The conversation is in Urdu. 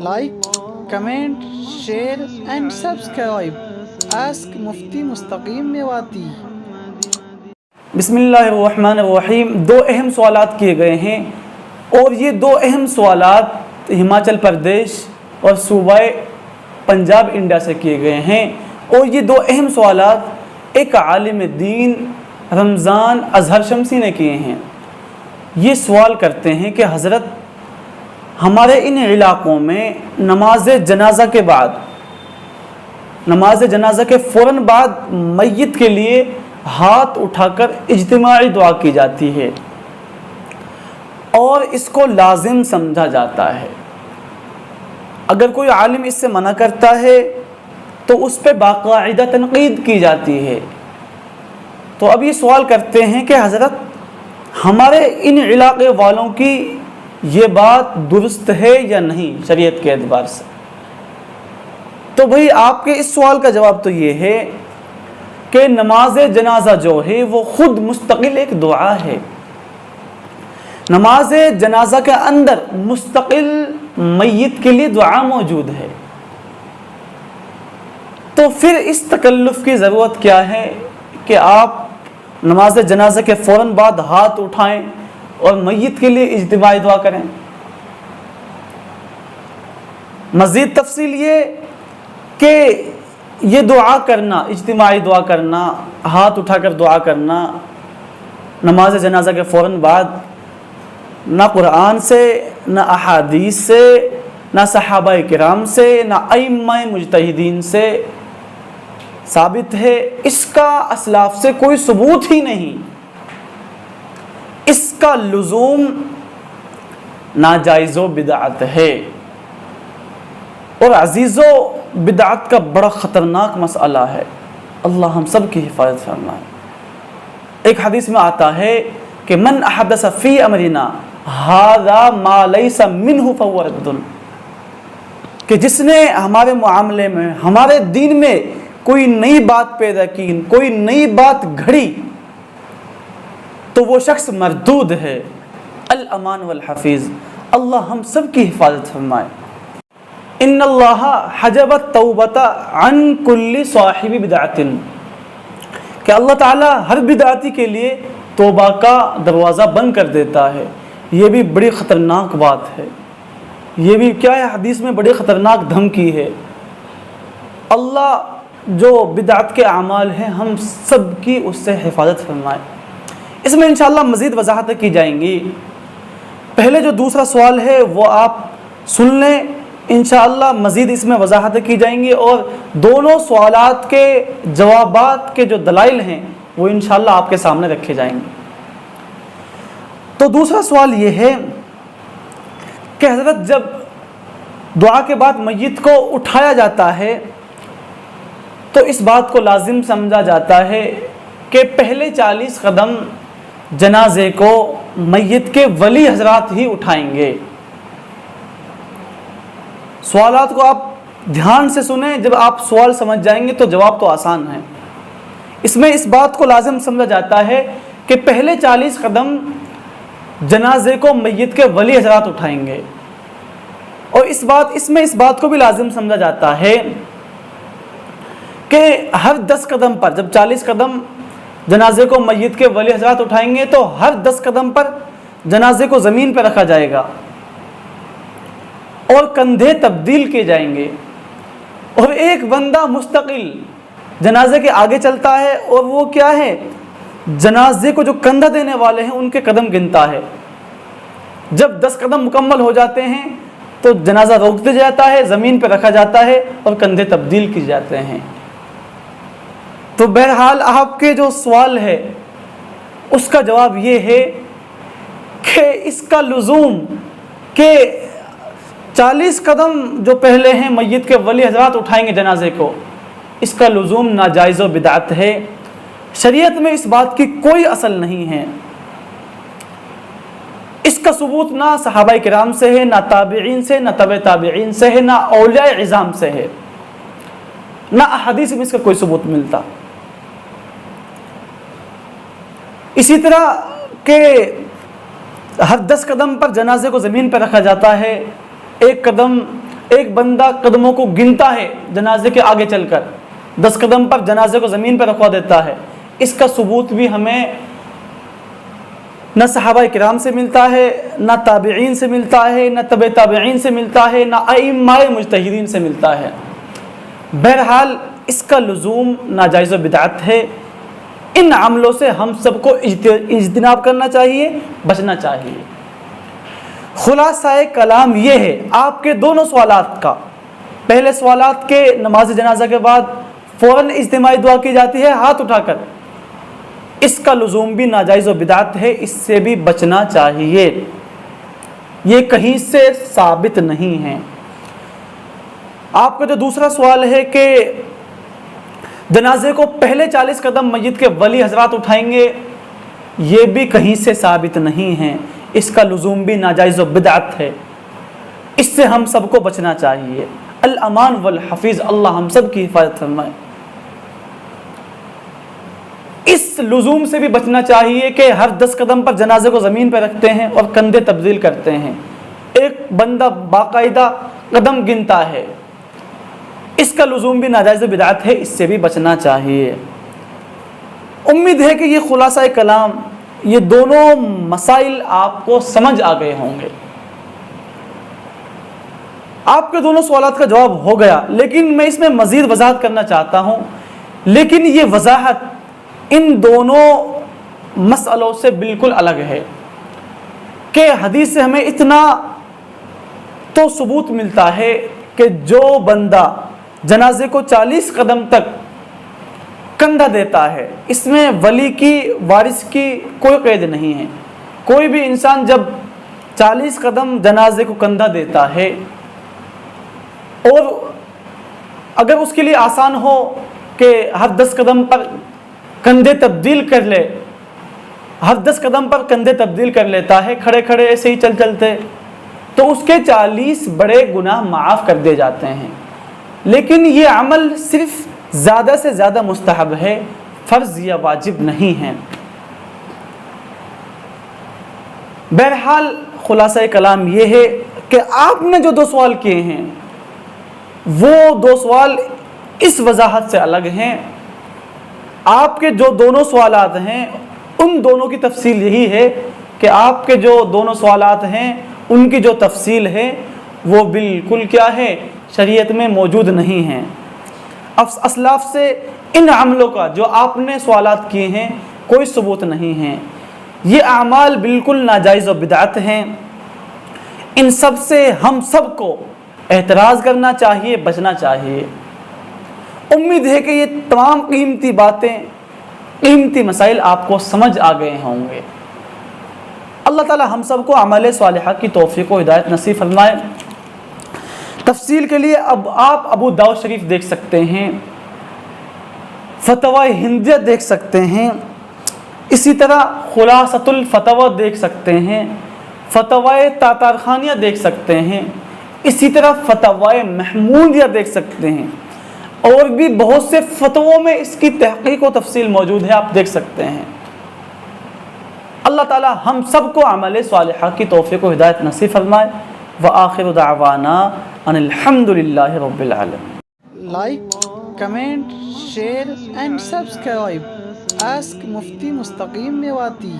like, comment, share and subscribe. Ask Mufti Mustaqim Mewati. بسم اللہ الرحمن الرحیم۔ دو اہم سوالات کیے گئے ہیں اور یہ دو اہم سوالات ہماچل پردیش اور صوبہ پنجاب انڈیا سے کیے گئے ہیں، اور یہ دو اہم سوالات ایک عالم دین رمضان اظہر شمسی نے کیے ہیں۔ یہ سوال کرتے ہیں کہ حضرت ہمارے ان علاقوں میں نماز جنازہ کے بعد، نماز جنازہ کے فوراً بعد میت کے لیے ہاتھ اٹھا کر اجتماعی دعا کی جاتی ہے اور اس کو لازم سمجھا جاتا ہے۔ اگر کوئی عالم اس سے منع کرتا ہے تو اس پہ باقاعدہ تنقید کی جاتی ہے۔ تو اب یہ سوال کرتے ہیں کہ حضرت ہمارے ان علاقے والوں کی یہ بات درست ہے یا نہیں شریعت کے اعتبار سے؟ تو بھئی آپ کے اس سوال کا جواب تو یہ ہے کہ نماز جنازہ جو ہے وہ خود مستقل ایک دعا ہے۔ نماز جنازہ کے اندر مستقل میت کے لیے دعا موجود ہے، تو پھر اس تکلف کی ضرورت کیا ہے کہ آپ نماز جنازہ کے فوراً بعد ہاتھ اٹھائیں اور میت کے لیے اجتماعی دعا کریں؟ مزید تفصیل یہ کہ یہ دعا کرنا، اجتماعی دعا کرنا، ہاتھ اٹھا کر دعا کرنا نماز جنازہ کے فوراً بعد نہ قرآن سے، نہ احادیث سے، نہ صحابہ کرام سے، نہ ائمہ مجتہدین سے ثابت ہے۔ اس کا اسلاف سے کوئی ثبوت ہی نہیں۔ اس کا لزوم ناجائز و بدعت ہے، اور عزیزو بدعت کا بڑا خطرناک مسئلہ ہے۔ اللہ ہم سب کی حفاظت فرمائے۔ ایک حدیث میں آتا ہے کہ من احدث فی امرنا ھذا ما لیس منہ فہو رد، کہ جس نے ہمارے معاملے میں، ہمارے دین میں کوئی نئی بات پیدا کی، کوئی نئی بات گھڑی، تو وہ شخص مردود ہے۔ الامان والحفیظ، اللہ ہم سب کی حفاظت فرمائے۔ ان اللہ حجب التوبۃ عن کل صاحب بدعۃ، کہ اللہ تعالیٰ ہر بدعتی کے لیے توبہ کا دروازہ بند کر دیتا ہے۔ یہ بھی بڑی خطرناک بات ہے، یہ بھی کیا ہے، حدیث میں بڑی خطرناک دھمکی ہے۔ اللہ جو بدعت کے اعمال ہیں ہم سب کی اس سے حفاظت فرمائے۔ اس میں انشاءاللہ مزید وضاحتیں کی جائیں گی۔ پہلے جو دوسرا سوال ہے وہ آپ سن لیں، انشاءاللہ مزید اس میں وضاحتیں کی جائیں گی، اور دونوں سوالات کے جوابات کے جو دلائل ہیں وہ انشاءاللہ آپ کے سامنے رکھے جائیں گے۔ تو دوسرا سوال یہ ہے کہ حضرت جب دعا کے بعد میت کو اٹھایا جاتا ہے تو اس بات کو لازم سمجھا جاتا ہے کہ پہلے 40 قدم جنازے کو میت کے ولی حضرات ہی اٹھائیں گے۔ سوالات کو آپ دھیان سے سنیں، جب آپ سوال سمجھ جائیں گے تو جواب تو آسان ہے۔ اس میں اس بات کو لازم سمجھا جاتا ہے کہ پہلے 40 قدم جنازے کو میت کے ولی حضرات اٹھائیں گے، اور اس میں اس بات کو بھی لازم سمجھا جاتا ہے کہ ہر 10 قدم پر، جب 40 قدم جنازے کو میت کے ولی حضرات اٹھائیں گے تو ہر 10 قدم پر جنازے کو زمین پہ رکھا جائے گا اور کندھے تبدیل کیے جائیں گے، اور ایک بندہ مستقل جنازے کے آگے چلتا ہے، اور وہ کیا ہے، جنازے کو جو کندھا دینے والے ہیں ان کے قدم گنتا ہے۔ جب 10 قدم مکمل ہو جاتے ہیں تو جنازہ روک دیا جاتا ہے، زمین پہ رکھا جاتا ہے اور کندھے تبدیل کیے جاتے ہیں۔ تو بہرحال آپ کے جو سوال ہے اس کا جواب یہ ہے کہ اس کا لزوم کہ 40 قدم جو پہلے ہیں میت کے ولی حضرات اٹھائیں گے جنازے کو، اس کا لزوم ناجائز و بدعت ہے۔ شریعت میں اس بات کی کوئی اصل نہیں ہے۔ اس کا ثبوت نہ صحابہ کرام سے ہے، نہ تابعین سے، نہ تبع تابعین سے ہے، نہ اولیاء عظام سے ہے، نہ احادیث میں اس کا کوئی ثبوت ملتا۔ اسی طرح کہ ہر 10 قدم پر جنازے کو زمین پر رکھا جاتا ہے، ایک قدم ایک بندہ قدموں کو گنتا ہے جنازے کے آگے چل کر، 10 قدم پر جنازے کو زمین پر رکھوا دیتا ہے، اس کا ثبوت بھی ہمیں نہ صحابہ کرام سے ملتا ہے، نہ تابعین سے ملتا ہے، نہ تبع تابعین سے ملتا ہے، نہ ائمہ مجتہدین سے ملتا ہے۔ بہرحال اس کا لزوم ناجائز و بدعت ہے۔ ان عملوں سے ہم سب کو اجتناب کرنا چاہیے، بچنا چاہیے۔ خلاصہ کلام یہ ہے آپ کے دونوں سوالات کا۔ پہلے سوالات کے نماز جنازہ کے بعد فوراً اجتماعی دعا کی جاتی ہے ہاتھ اٹھا کر، اس کا لزوم بھی ناجائز و بدعت ہے، اس سے بھی بچنا چاہیے، یہ کہیں سے ثابت نہیں ہے۔ آپ کا جو دوسرا سوال ہے کہ جنازے کو پہلے 40 قدم میت کے ولی حضرات اٹھائیں گے، یہ بھی کہیں سے ثابت نہیں ہے، اس کا لزوم بھی ناجائز و بدعت ہے، اس سے ہم سب کو بچنا چاہیے۔ الامان والحفیظ، اللہ ہم سب کی حفاظت فرمائے۔ اس لزوم سے بھی بچنا چاہیے کہ ہر 10 قدم پر جنازے کو زمین پہ رکھتے ہیں اور کندھے تبدیل کرتے ہیں، ایک بندہ باقاعدہ قدم گنتا ہے، اس کا لزوم بھی ناجائز بدعت ہے، اس سے بھی بچنا چاہیے۔ امید ہے کہ یہ خلاصہ کلام، یہ دونوں مسائل آپ کو سمجھ آ گئے ہوں گے۔ آپ کے دونوں سوالات کا جواب ہو گیا، لیکن میں اس میں مزید وضاحت کرنا چاہتا ہوں، لیکن یہ وضاحت ان دونوں مسئلوں سے بالکل الگ ہے کہ حدیث سے ہمیں اتنا تو ثبوت ملتا ہے کہ جو بندہ جنازے کو 40 قدم تک کندھا دیتا ہے، اس میں ولی کی وارث کی کوئی قید نہیں ہے۔ کوئی بھی انسان جب 40 قدم جنازے کو کندھا دیتا ہے اور اگر اس کے لیے آسان ہو کہ ہر 10 قدم پر کندھے تبدیل کر لے، ہر 10 قدم پر کندھے تبدیل کر لیتا ہے، کھڑے کھڑے ایسے ہی چلتے، تو اس کے 40 بڑے گناہ معاف کر دیے جاتے ہیں۔ لیکن یہ عمل صرف زیادہ سے زیادہ مستحب ہے، فرض یا واجب نہیں ہے۔ بہرحال خلاصہ کلام یہ ہے کہ آپ نے جو 2 سوال کیے ہیں وہ 2 سوال اس وضاحت سے الگ ہیں۔ آپ کے جو دونوں سوالات ہیں ان دونوں کی تفصیل یہی ہے کہ آپ کے جو دونوں سوالات ہیں ان کی جو تفصیل ہے وہ بالکل کیا ہے، شریعت میں موجود نہیں ہے۔ اسلاف سے ان عملوں کا جو آپ نے سوالات کیے ہیں کوئی ثبوت نہیں ہے، یہ اعمال بالکل ناجائز و بدعت ہیں۔ ان سب سے ہم سب کو احتراز کرنا چاہیے، بچنا چاہیے۔ امید ہے کہ یہ تمام قیمتی باتیں، قیمتی مسائل آپ کو سمجھ آ گئے ہوں گے۔ اللہ تعالی ہم سب کو عمل صالحہ کی توفیق و ہدایت نصیب فرمائے۔ تفصیل کے لیے اب آپ ابو داؤد شریف دیکھ سکتے ہیں، فتوی ہندیہ دیکھ سکتے ہیں، اسی طرح خلاصۃ الفتوی دیکھ سکتے ہیں، فتوی تاتارخانیہ دیکھ سکتے ہیں، اسی طرح فتوی محمودیہ دیکھ سکتے ہیں، اور بھی بہت سے فتووں میں اس کی تحقیق و تفصیل موجود ہے، آپ دیکھ سکتے ہیں۔ اللہ تعالی ہم سب کو عمل صالحہ کی توفیق و ہدایت نصیب فرمائے۔ وآخر دعوانا ان الحمد للہ رب العالمین۔ Like, comment, share and subscribe ask Mufti Mustaqeem Mewati.